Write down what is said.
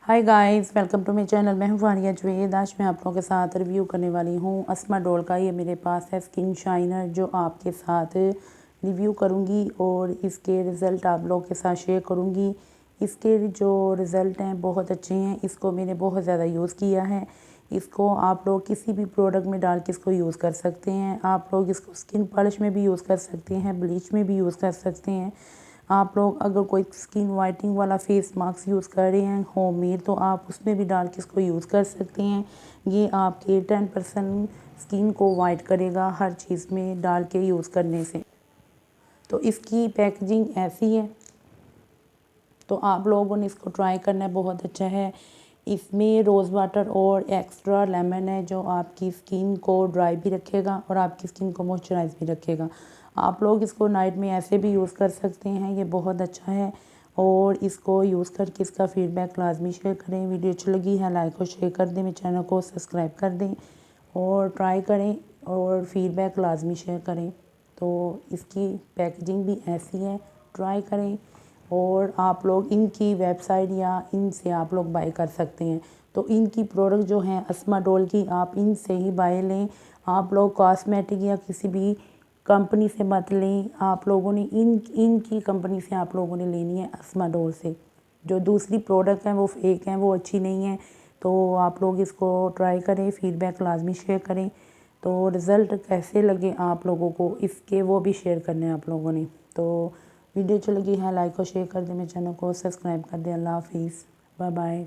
Hi guys, welcome to my channel. मैं हूँ फारिया जवेद। आज मैं आप लोगों के साथ रिव्यू करने वाली हूँ अस्मा डोल का। ये मेरे पास है स्किन शाइनर जो आपके साथ रिव्यू करूँगी और इसके रिज़ल्ट आप लोगों के साथ शेयर करूँगी। इसके जो रिज़ल्ट हैं बहुत अच्छे हैं। इसको मैंने बहुत ज़्यादा यूज़ किया है। इसको आप लोग किसी भी प्रोडक्ट में डाल के इसको यूज़ कर सकते हैं। आप लोग इसको स्किन पॉलिश में भी यूज़ कर सकते हैं, ब्लीच में भी यूज़ कर सकते हैं। आप लोग अगर कोई स्किन वाइटनिंग वाला फेस मास्क यूज़ कर रहे हैं होममेड, तो आप उसमें भी डाल के इसको यूज़ कर सकते हैं। ये आपके 10% स्किन को वाइट करेगा हर चीज़ में डाल के यूज़ करने से। तो इसकी पैकेजिंग ऐसी है, तो आप लोगों ने इसको ट्राई करना है, बहुत अच्छा है। इसमें रोज़ वाटर और एक्स्ट्रा लेमन है जो आपकी स्किन को ड्राई भी रखेगा और आपकी स्किन को मॉइस्चराइज भी रखेगा। आप लोग इसको नाइट में ऐसे भी यूज़ कर सकते हैं, ये बहुत अच्छा है। और इसको यूज़ करके इसका फीडबैक लाजमी शेयर करें। वीडियो अच्छी लगी है लाइक और शेयर कर दें, मेरे चैनल को सब्सक्राइब कर दें और ट्राई करें और फीडबैक लाजमी शेयर करें। तो इसकी पैकेजिंग भी ऐसी है, ट्राई करें। और आप लोग इनकी वेबसाइट या इनसे आप लोग बाय कर सकते हैं। तो इनकी प्रोडक्ट जो हैं अस्मा डोल की, आप इनसे ही बाय लें। आप लोग कॉस्मेटिक या किसी भी कंपनी से मत लें। आप लोगों ने इनकी कंपनी से आप लोगों ने लेनी है, अस्मा डोल से। जो दूसरी प्रोडक्ट हैं वो फेक हैं, वो अच्छी नहीं है। तो आप लोग इसको ट्राई करें, फीडबैक लाजमी शेयर करें। तो रिज़ल्ट कैसे लगे आप लोगों को इसके, वो भी शेयर करने हैं आप लोगों ने। तो वीडियो अच्छी लगी है लाइक और शेयर कर दें, मेरे चैनल को सब्सक्राइब कर दें। अल्लाह हाफिज़, बाय बाय।